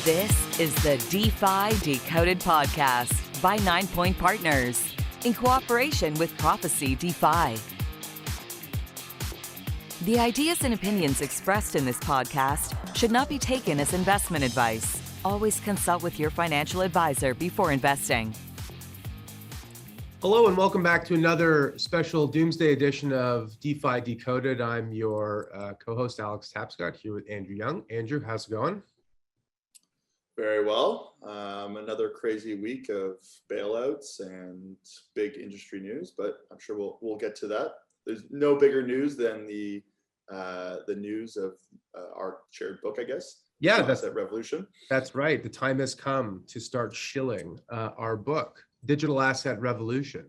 This is the DeFi Decoded podcast by 9 Point Partners in cooperation with Prophecy DeFi. The ideas and opinions expressed in this podcast should not be taken as investment advice. Always consult with your financial advisor before investing. Hello and welcome back to another special Doomsday edition of DeFi Decoded. I'm your co-host Alex Tapscott here with Andrew Young. Andrew, how's it going? Very well. Another crazy week of bailouts and big industry news, but I'm sure we'll get to that. There's no bigger news than the news of our shared book, I guess. Yeah, that's Asset Revolution. That's right. The time has come to start shilling our book, Digital Asset Revolution,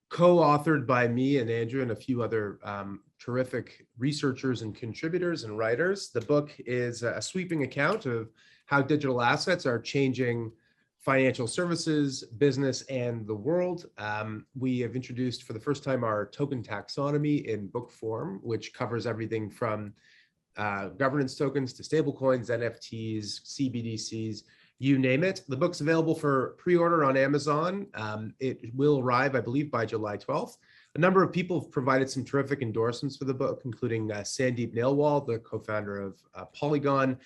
co-authored by me and Andrew and a few other terrific researchers and contributors and writers. The book is a sweeping account of how digital assets are changing financial services, business, and the world. We have introduced for the first time our token taxonomy in book form, which covers everything from governance tokens to stablecoins, NFTs, CBDCs, you name it. The book's available for pre-order on Amazon. It will arrive, I believe, by July 12th. A number of people have provided some terrific endorsements for the book, including Sandeep Nailwal, the co-founder of Polygon,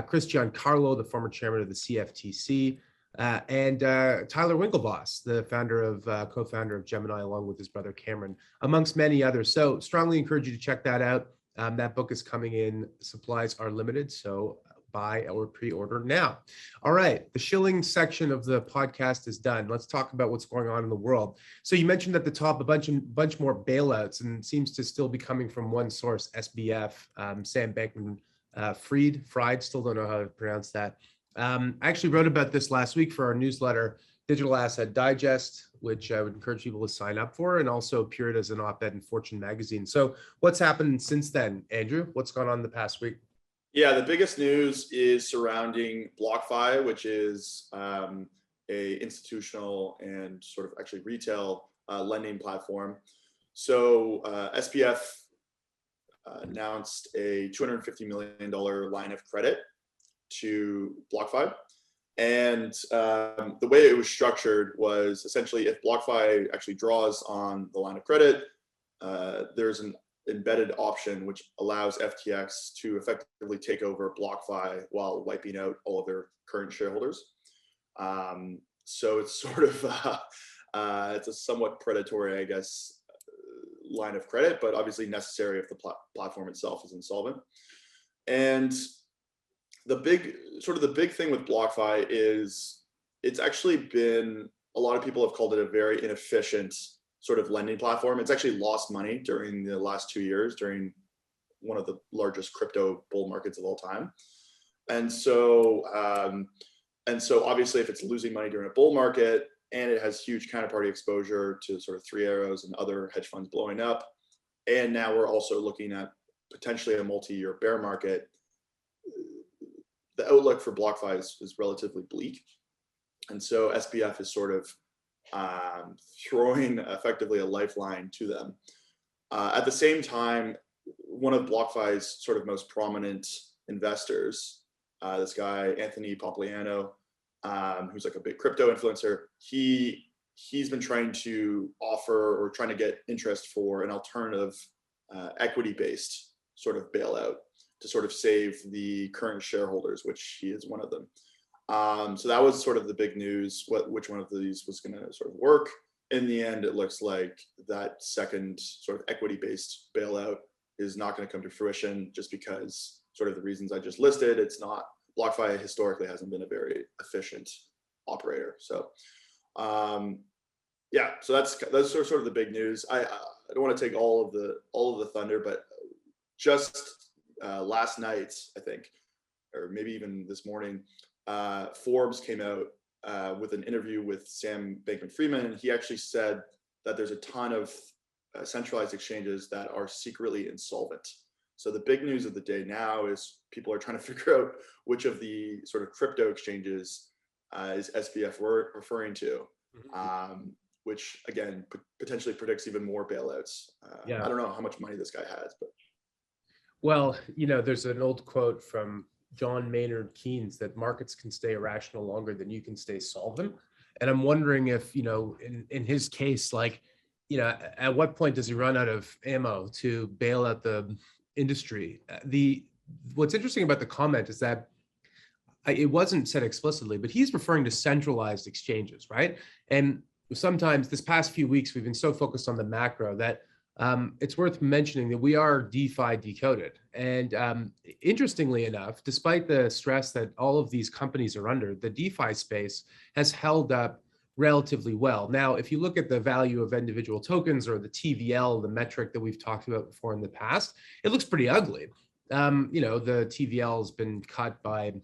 Chris Giancarlo, the former chairman of the CFTC, and Tyler Winklevoss, the co-founder of Gemini, along with his brother Cameron, amongst many others. So strongly encourage you to check that out. That book is coming in. Supplies are limited, so buy or pre-order now. All right, the shilling section of the podcast is done. Let's talk about what's going on in the world. So you mentioned at the top a bunch more bailouts, and it seems to still be coming from one source, SBF, Sam Bankman-Fried, still don't know how to pronounce that. I actually wrote about this last week for our newsletter, Digital Asset Digest, which I would encourage people to sign up for, and also appeared as an op-ed in Fortune magazine. So what's happened since then, Andrew? What's gone on the past week? Yeah, the biggest news is surrounding BlockFi, which is a institutional and sort of actually retail lending platform. So SPF announced a $250 million line of credit to BlockFi. And the way it was structured was essentially if BlockFi actually draws on the line of credit, there's an embedded option which allows FTX to effectively take over BlockFi while wiping out all of their current shareholders. So it's sort of it's a somewhat predatory, I guess, line of credit, but obviously necessary if the platform itself is insolvent. And the big thing with BlockFi is it's actually been, a lot of people have called it a very inefficient sort of lending platform. It's actually lost money during the last 2 years, during one of the largest crypto bull markets of all time. And so obviously if it's losing money during a bull market and it has huge counterparty exposure to sort of Three Arrows and other hedge funds blowing up, and now we're also looking at potentially a multi-year bear market, the outlook for BlockFi is relatively bleak. And so SPF is sort of throwing effectively a lifeline to them. At the same time, one of BlockFi's sort of most prominent investors, this guy, Anthony Pompliano, who's like a big crypto influencer, he's been trying to offer or trying to get interest for an alternative equity-based sort of bailout to sort of save the current shareholders, which he is one of them. So that was sort of the big news, which one of these was going to sort of work. In the end, it looks like that second sort of equity-based bailout is not going to come to fruition just because sort of the reasons I just listed. It's not, BlockFi historically hasn't been a very efficient operator. So yeah, so that's sort of the big news. I don't want to take all of the thunder, but just last night, I think, or maybe even this morning, Forbes came out with an interview with Sam Bankman-Fried, and he actually said that there's a ton of centralized exchanges that are secretly insolvent. So the big news of the day now is people are trying to figure out which of the sort of crypto exchanges is SPF referring to, which again potentially predicts even more bailouts. I don't know how much money this guy has, but well, there's an old quote from John Maynard Keynes that markets can stay irrational longer than you can stay solvent. And I'm wondering if, in his case, like, at what point does he run out of ammo to bail out the industry? What's interesting about the comment is that it wasn't said explicitly, but he's referring to centralized exchanges, right? And sometimes this past few weeks, we've been so focused on the macro that it's worth mentioning that we are DeFi decoded. And interestingly enough, despite the stress that all of these companies are under, the DeFi space has held up relatively well. Now, if you look at the value of individual tokens or the TVL, the metric that we've talked about before in the past, it looks pretty ugly. The TVL has been cut by, I'm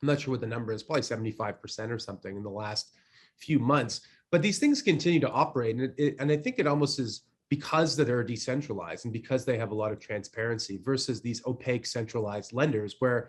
not sure what the number is, probably 75% or something in the last few months. But these things continue to operate. And I think it almost is because that they're decentralized and because they have a lot of transparency versus these opaque centralized lenders where,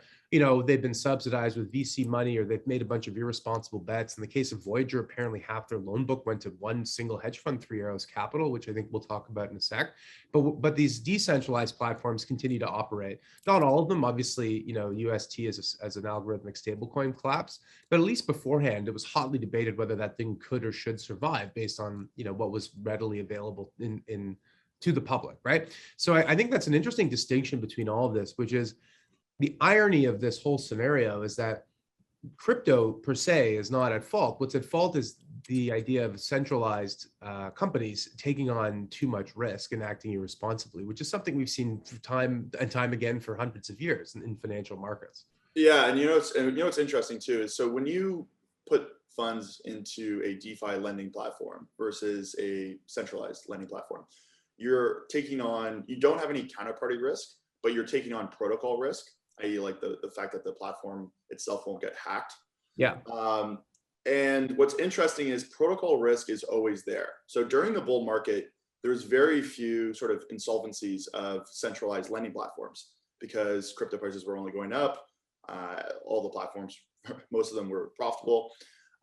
they've been subsidized with VC money or they've made a bunch of irresponsible bets. In the case of Voyager, apparently half their loan book went to one single hedge fund, Three Arrows Capital, which I think we'll talk about in a sec. But these decentralized platforms continue to operate. Not all of them, obviously, UST as an algorithmic stablecoin collapse, but at least beforehand, it was hotly debated whether that thing could or should survive based on, what was readily available to the public, right? So I think that's an interesting distinction between all of this, which is the irony of this whole scenario is that crypto per se is not at fault. What's at fault is the idea of centralized companies taking on too much risk and acting irresponsibly, which is something we've seen time and time again for hundreds of years in financial markets. Yeah, and what's interesting too is, so when you put funds into a DeFi lending platform versus a centralized lending platform, you're taking on, you don't have any counterparty risk, but you're taking on protocol risk, i.e. like the fact that the platform itself won't get hacked. Yeah. And what's interesting is protocol risk is always there. So during the bull market, there's very few sort of insolvencies of centralized lending platforms because crypto prices were only going up. All the platforms, most of them were profitable.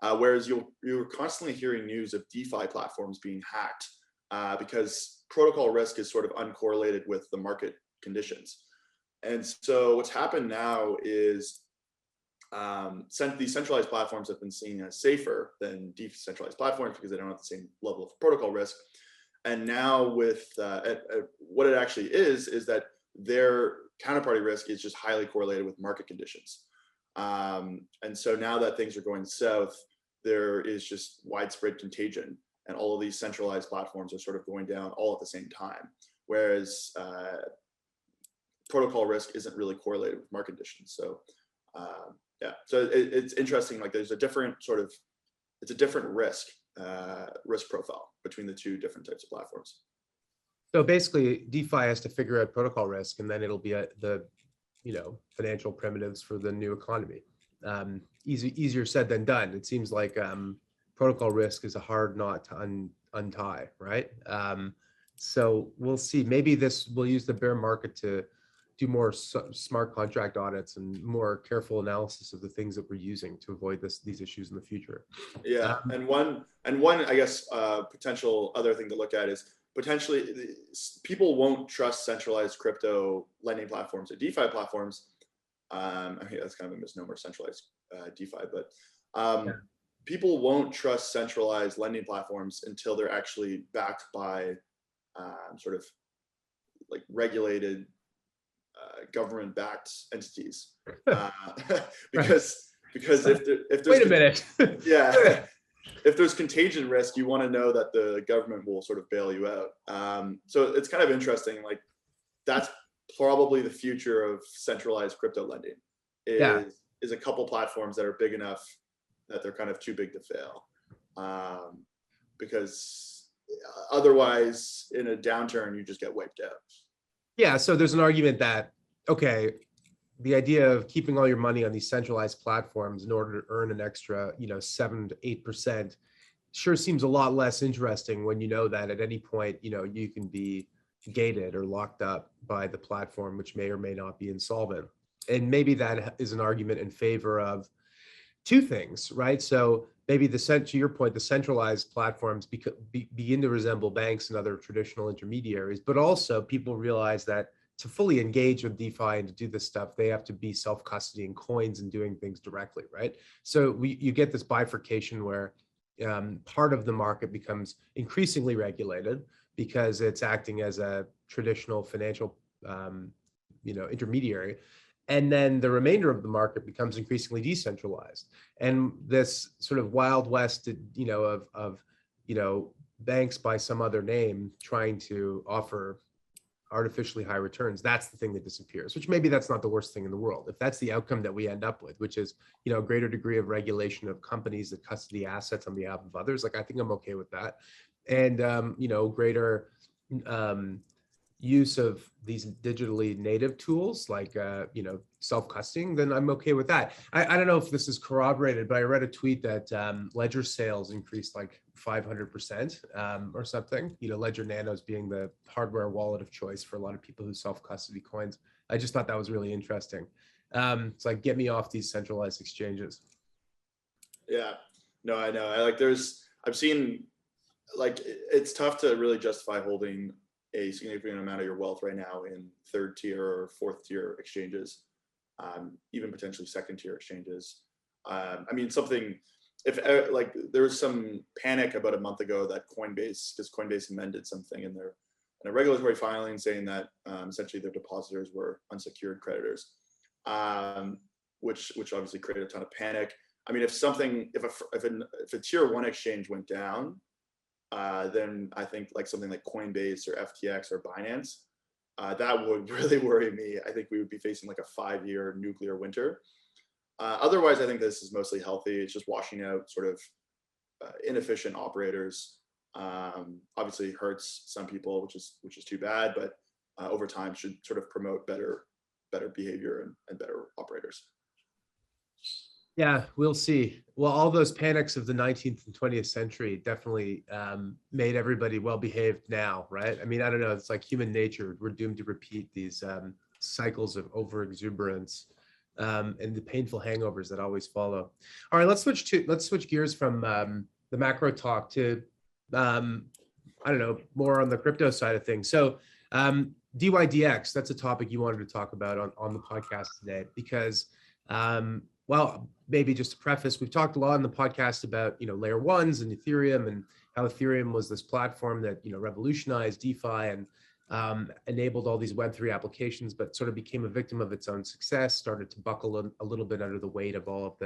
Whereas you're constantly hearing news of DeFi platforms being hacked because protocol risk is sort of uncorrelated with the market conditions. And so what's happened now is these centralized platforms have been seen as safer than decentralized platforms because they don't have the same level of protocol risk. And now with what it actually is that their counterparty risk is just highly correlated with market conditions. And so now that things are going south, there is just widespread contagion and all of these centralized platforms are sort of going down all at the same time. Whereas protocol risk isn't really correlated with market conditions. So yeah, so it's interesting, like there's a different it's a different risk profile between the two different types of platforms. So basically DeFi has to figure out protocol risk and then it'll be the financial primitives for the new economy. Easier said than done. It seems like protocol risk is a hard knot to untie, right? So we'll see. Maybe this will use the bear market to do more smart contract audits and more careful analysis of the things that we're using to avoid these issues in the future. Yeah, and one I guess potential other thing to look at is potentially people won't trust centralized crypto lending platforms or DeFi platforms. I mean, that's kind of a misnomer, centralized DeFi, but people won't trust centralized lending platforms until they're actually backed by sort of like regulated government-backed entities. Because if there's wait a minute. Yeah. If there's contagion risk, you want to know that the government will sort of bail you out. So it's kind of interesting. Like that's probably the future of centralized crypto lending is a couple platforms that are big enough that they're kind of too big to fail. Because otherwise in a downturn, you just get wiped out. Yeah. So there's an argument that, okay, the idea of keeping all your money on these centralized platforms in order to earn an extra, 7 to 8% sure seems a lot less interesting when you know that at any point, you can be gated or locked up by the platform, which may or may not be insolvent. And maybe that is an argument in favor of two things, right? So maybe to your point, the centralized platforms begin to resemble banks and other traditional intermediaries, but also people realize that to fully engage with DeFi and to do this stuff, they have to be self-custodying coins and doing things directly, right? So you get this bifurcation where part of the market becomes increasingly regulated because it's acting as a traditional financial intermediary. And then the remainder of the market becomes increasingly decentralized. And this sort of wild west, of banks by some other name trying to offer artificially high returns, that's the thing that disappears, which maybe that's not the worst thing in the world. If that's the outcome that we end up with, which is, a greater degree of regulation of companies that custody assets on behalf of others, like I think I'm okay with that. And, greater use of these digitally native tools like self-custodying, then I'm okay with that. I don't know if this is corroborated, but I read a tweet that Ledger sales increased like 500% or something. Ledger Nanos being the hardware wallet of choice for a lot of people who self-custody coins. I just thought that was really interesting. It's like, get me off these centralized exchanges. Yeah, no, I know. I've seen, like, it's tough to really justify holding a significant amount of your wealth right now in third tier or fourth tier exchanges, even potentially second tier exchanges. If there was some panic about a month ago that because Coinbase amended something in a regulatory filing saying that essentially their depositors were unsecured creditors, which obviously created a ton of panic. I mean, if a tier one exchange went down, then I think like something like Coinbase or FTX or Binance, that would really worry me. I think we would be facing like a 5-year nuclear winter. Otherwise, I think this is mostly healthy. It's just washing out sort of inefficient operators. Obviously hurts some people, which is too bad, but over time should sort of promote better behavior and better operators. Yeah, we'll see. Well, all those panics of the 19th and 20th century definitely made everybody well-behaved now, right? I mean, I don't know. It's like human nature. We're doomed to repeat these cycles of overexuberance and the painful hangovers that always follow. All right, let's switch gears from the macro talk to, more on the crypto side of things. So dYdX, that's a topic you wanted to talk about on the podcast today because well, maybe just to preface, we've talked a lot on the podcast about, layer ones and Ethereum and how Ethereum was this platform that, revolutionized DeFi and enabled all these Web3 applications, but sort of became a victim of its own success, started to buckle a little bit under the weight of all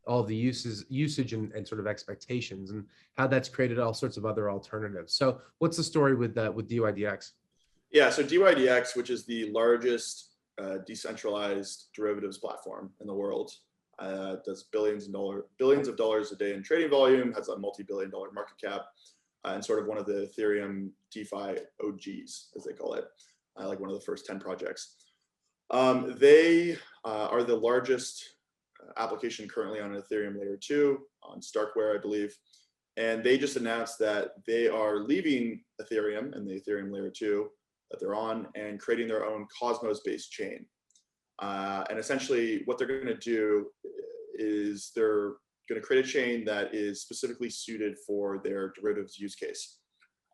of the usage and sort of expectations, and how that's created all sorts of other alternatives. So what's the story with dYdX? Yeah, so dYdX, which is the largest decentralized derivatives platform in the world, does billions of dollars a day in trading volume, has a multi-billion-dollar market cap, and sort of one of the Ethereum DeFi OGs, as they call it, like one of the first 10 projects. They are the largest application currently on Ethereum layer 2 on Starkware, I believe, and they just announced that they are leaving Ethereum and the Ethereum layer 2 that they're on and creating their own Cosmos-based chain. And essentially what they're going to do is they're going to create a chain that is specifically suited for their derivatives use case.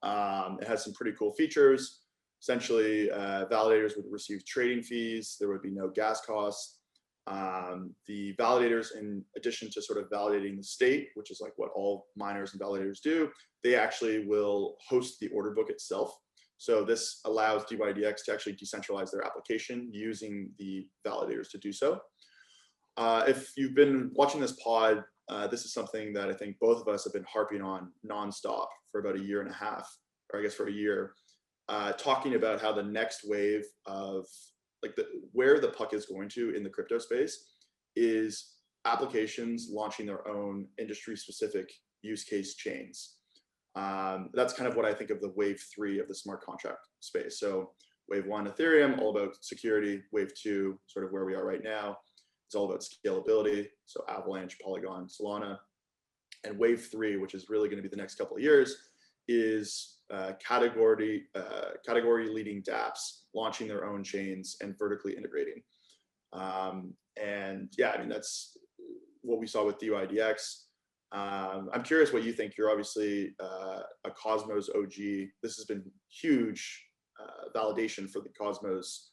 It has some pretty cool features. Essentially, validators would receive trading fees. There would be no gas costs. The validators, in addition to sort of validating the state, which is like what all miners and validators do, they actually will host the order book itself. So this allows dYdX to actually decentralize their application using the validators to do so. If you've been watching this pod, this is something that I think both of us have been harping on nonstop for about 1.5 years, or I guess for a year, talking about how the next wave of where the puck is going to in the crypto space is applications launching their own industry-specific use case chains. That's kind of what I think of the wave 3 of the smart contract space. So wave 1, Ethereum, all about security. Wave 2, sort of where we are right now, it's all about scalability. So Avalanche, Polygon, Solana. And wave 3, which is really going to be the next couple of years, is category leading dApps launching their own chains and vertically integrating. And yeah, I mean, that's what we saw with dYdX. I'm curious what you think. You're obviously a Cosmos OG. This has been huge validation for the Cosmos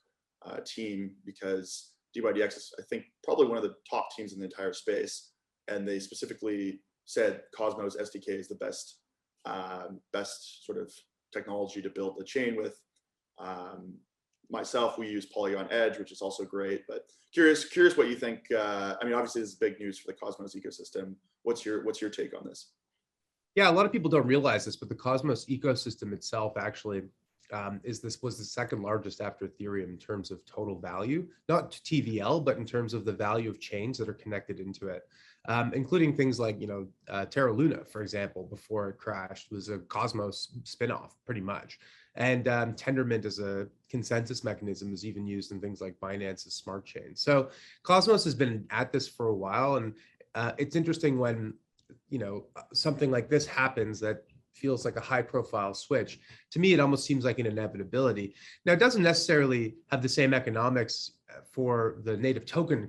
team, because dYdX is, I think, probably one of the top teams in the entire space. And they specifically said Cosmos SDK is the best sort of technology to build the chain with. Myself, we use Polygon Edge, which is also great, but curious what you think. I mean, obviously this is big news for the Cosmos ecosystem. What's your take on this? Yeah, a lot of people don't realize this, but the Cosmos ecosystem itself actually was the second largest after Ethereum in terms of total value, not TVL, but in terms of the value of chains that are connected into it, including things like, Terra Luna, for example, before it crashed, was a Cosmos spinoff pretty much. And Tendermint as a consensus mechanism is even used in things like Binance's smart chain. So Cosmos has been at this for a while, and it's interesting when something like this happens that feels like a high profile switch. To me, it almost seems like an inevitability. Now, it doesn't necessarily have the same economics for the native token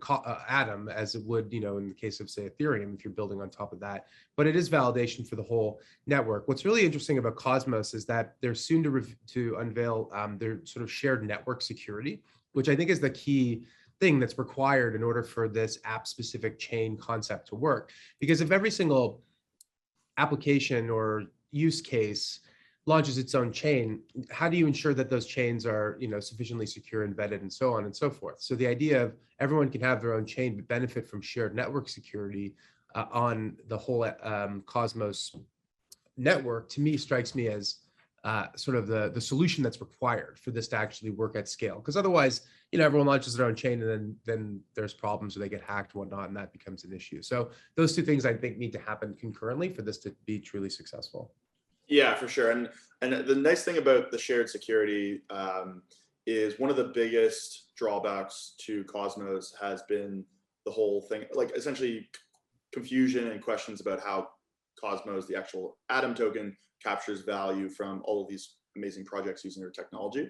atom as it would, in the case of, say, Ethereum, if you're building on top of that, but it is validation for the whole network. What's really interesting about Cosmos is that they're soon to unveil their sort of shared network security, which I think is the key thing that's required in order for this app specific chain concept to work. Because if every single application or use case launches its own chain, how do you ensure that those chains are sufficiently secure, embedded, and so on and so forth? So the idea of everyone can have their own chain but benefit from shared network security on the whole Cosmos network, to me, strikes me as sort of the solution that's required for this to actually work at scale. Because otherwise, everyone launches their own chain, and then there's problems, or they get hacked and whatnot, and that becomes an issue. So those two things, I think, need to happen concurrently for this to be truly successful. Yeah, for sure. And the nice thing about the shared security is one of the biggest drawbacks to Cosmos has been the whole thing, like essentially confusion and questions about how Cosmos, the actual Atom token, captures value from all of these amazing projects using their technology.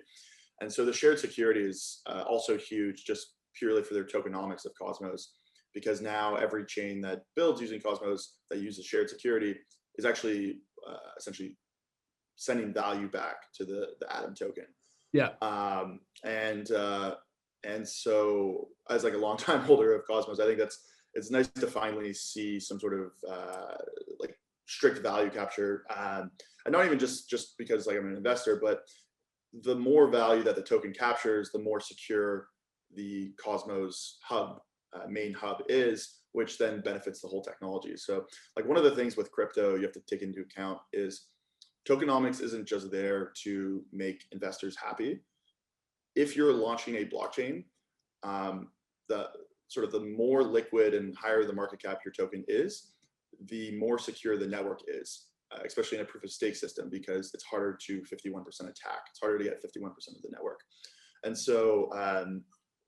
And so the shared security is also huge, just purely for their tokenomics of Cosmos, because now every chain that builds using Cosmos that uses shared security is actually essentially sending value back to the Atom token. Yeah. And so as like a longtime holder of Cosmos, I think it's nice to finally see some sort of like strict value capture, and not even just because like I'm an investor, but the more value that the token captures, the more secure the Cosmos hub, main hub is, which then benefits the whole technology. So like one of the things with crypto you have to take into account is tokenomics isn't just there to make investors happy. If you're launching a blockchain, the more liquid and higher the market cap your token is, the more secure the network is, especially in a proof of stake system, because it's harder to 51% attack. It's harder to get 51% of the network. And so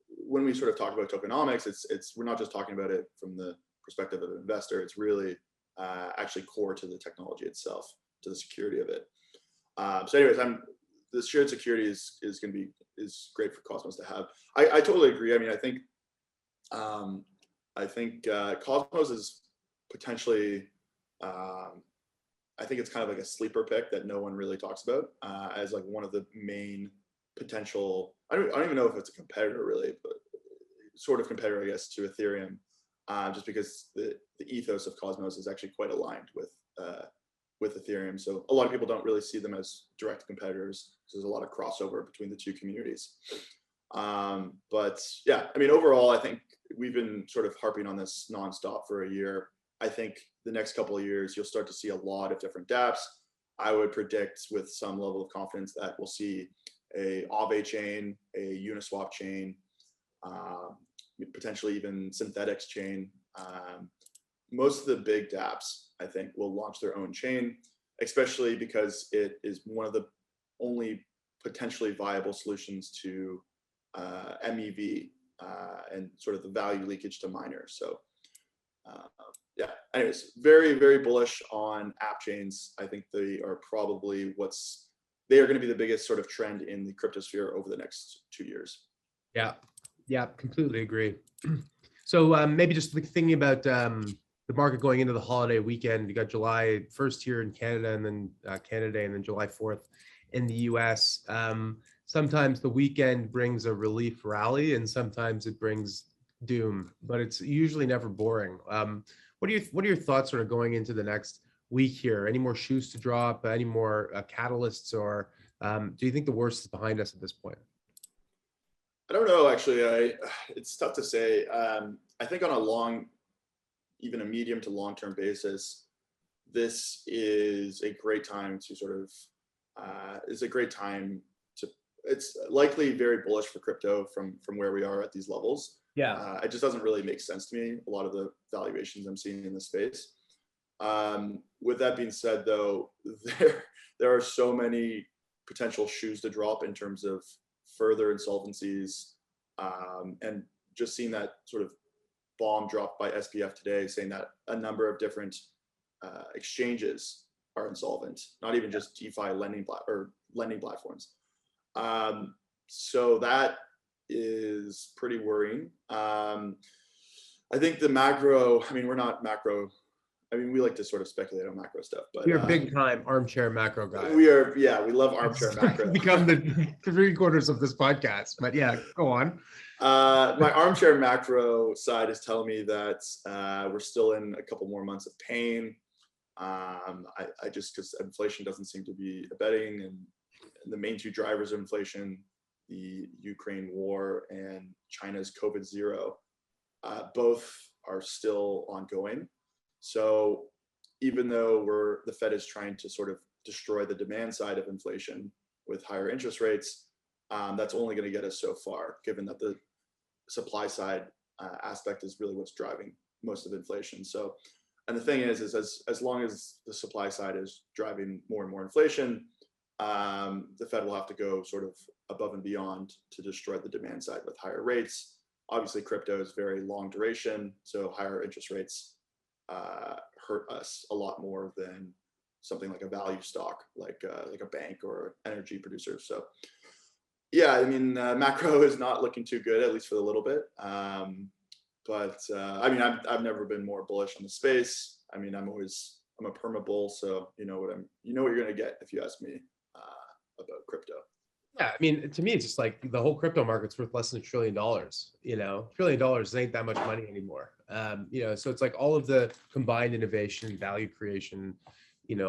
when we sort of talk about tokenomics, we're not just talking about it from the perspective of an investor. It's really actually core to the technology itself, to the security of it. So anyways, the shared security is great for Cosmos to have. I totally agree. I mean, I think Cosmos is potentially, I think it's kind of like a sleeper pick that no one really talks about as like one of the main potential. I don't even know if it's a competitor really, but sort of competitor, I guess, to Ethereum, just because the ethos of Cosmos is actually quite aligned with Ethereum. So a lot of people don't really see them as direct competitors. So there's a lot of crossover between the two communities. But yeah, I mean, overall, I think we've been sort of harping on this nonstop for a year. I think the next couple of years, you'll start to see a lot of different dApps. I would predict with some level of confidence that we'll see a Aave chain, a Uniswap chain, potentially even Synthetics chain. Most of the big dApps, I think, will launch their own chain, especially because it is one of the only potentially viable solutions to MEV and sort of the value leakage to miners. So yeah, anyways, very, very bullish on app chains. I think they are probably they are going to be the biggest sort of trend in the cryptosphere over the next 2 years. Yeah, completely agree. So maybe just thinking about the market going into the holiday weekend, you got July 1st here in Canada, and then Canada Day, and then July 4th in the US. sometimes the weekend brings a relief rally and sometimes it brings doom, but it's usually never boring. What are your thoughts sort of going into the next week here? Any more shoes to drop? Any more catalysts, or do you think the worst is behind us at this point? I don't know, actually. It's tough to say. I think on a long, even a medium to long-term basis, this is a great time to sort of, it's likely very bullish for crypto from where we are at these levels. Yeah. It just doesn't really make sense to me, a lot of the valuations I'm seeing in the space. With that being said, though, there are so many potential shoes to drop in terms of further insolvencies, and just seeing that sort of bomb dropped by SPF today, saying that a number of different exchanges are insolvent, not even just DeFi lending platforms. So that is pretty worrying. I think the macro, I mean, we're not macro. I mean, we like to sort of speculate on macro stuff, but you're a big time armchair macro guy. We are, yeah, we love armchair macro. Become the 3/4 of this podcast, but yeah, go on. My armchair macro side is telling me that we're still in a couple more months of pain. I just, because inflation doesn't seem to be abating, and the main two drivers of inflation, the Ukraine war and China's COVID-0, both are still ongoing. So even though the Fed is trying to sort of destroy the demand side of inflation with higher interest rates, that's only going to get us so far, given that the supply side aspect is really what's driving most of inflation. So, and the thing is as long as the supply side is driving more and more inflation, the Fed will have to go sort of above and beyond to destroy the demand side with higher rates. Obviously, crypto is very long duration, so higher interest rates hurt us a lot more than something like a value stock, like a bank or energy producer. So yeah, I mean, macro is not looking too good, at least for a little bit. But I mean, I've never been more bullish on the space. I mean, I'm a perma bull, so you know what you're gonna get if you ask me about crypto. Yeah, I mean, to me, it's just like the whole crypto market's worth less than $1 trillion. $1 trillion ain't that much money anymore. So it's like all of the combined innovation, value creation,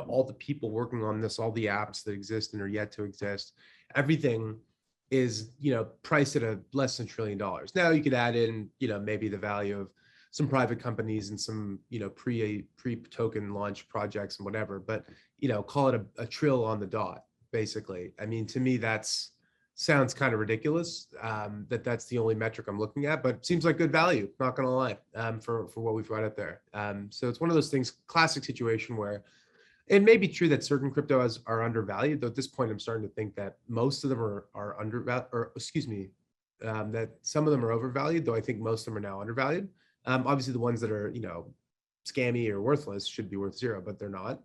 all the people working on this, all the apps that exist and are yet to exist, everything is, priced at a less than $1 trillion. Now you could add in, maybe the value of some private companies and some, pre-token launch projects and whatever, but, call it a trill on the dot. Basically, I mean, to me, sounds kind of ridiculous that's the only metric I'm looking at, but seems like good value, not gonna lie, for what we've got out there. So it's one of those things, classic situation where it may be true that certain cryptos are undervalued, though at this point I'm starting to think that most of them are undervalued, or excuse me, that some of them are overvalued, though I think most of them are now undervalued. Obviously the ones that are, scammy or worthless should be worth zero, but they're not.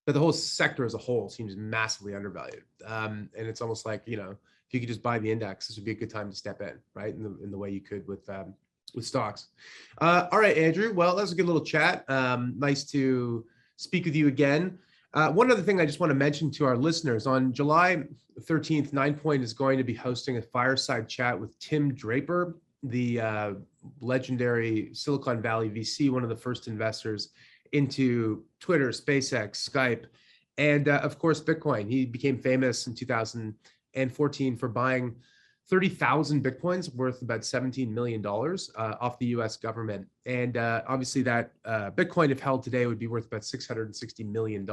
But the whole sector as a whole seems massively undervalued. And it's almost like, if you could just buy the index, this would be a good time to step in, right? In the way you could with stocks. All right, Andrew. Well, that was a good little chat. Nice to speak with you again. One other thing I just want to mention to our listeners, on July 13th, 9Point is going to be hosting a fireside chat with Tim Draper, the legendary Silicon Valley VC, one of the first investors into Twitter, SpaceX, Skype, and of course, Bitcoin. He became famous in 2014 for buying 30,000 Bitcoins worth about $17 million off the US government. And obviously that Bitcoin, if held today, would be worth about $660 million.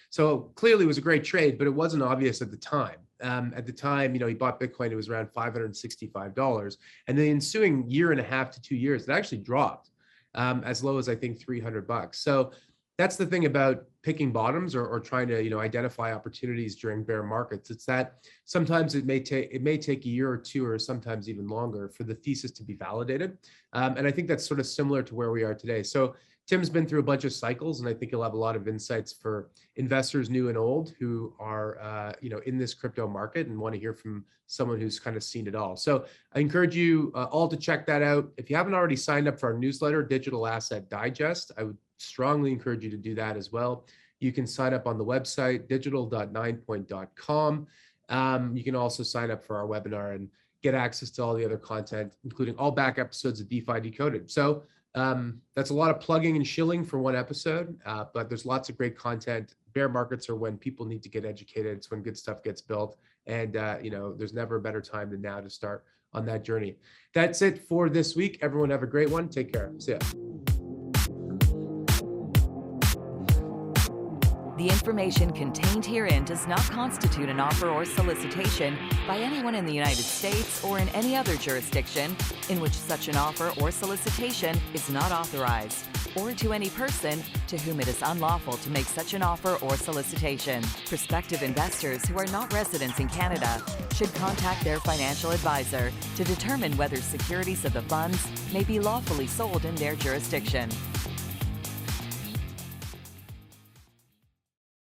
So clearly it was a great trade, but it wasn't obvious at the time. At the time, he bought Bitcoin, it was around $565. And the ensuing year and a half to 2 years, it actually dropped as low as I think $300. So that's the thing about picking bottoms or trying to identify opportunities during bear markets. It's that sometimes it may take a year or two, or sometimes even longer, for the thesis to be validated. And I think that's sort of similar to where we are today. So Tim's been through a bunch of cycles, and I think he'll have a lot of insights for investors new and old who are in this crypto market and want to hear from someone who's kind of seen it all. So I encourage you all to check that out. If you haven't already signed up for our newsletter, Digital Asset Digest, I would strongly encourage you to do that as well. You can sign up on the website, digital.9point.com. You can also sign up for our webinar and get access to all the other content, including all back episodes of DeFi Decoded. So that's a lot of plugging and shilling for one episode, but there's lots of great content. Bear markets are when people need to get educated. It's when good stuff gets built. And, there's never a better time than now to start on that journey. That's it for this week. Everyone have a great one. Take care. See ya. The information contained herein does not constitute an offer or solicitation by anyone in the United States or in any other jurisdiction in which such an offer or solicitation is not authorized, or to any person to whom it is unlawful to make such an offer or solicitation. Prospective investors who are not residents in Canada should contact their financial advisor to determine whether securities of the funds may be lawfully sold in their jurisdiction.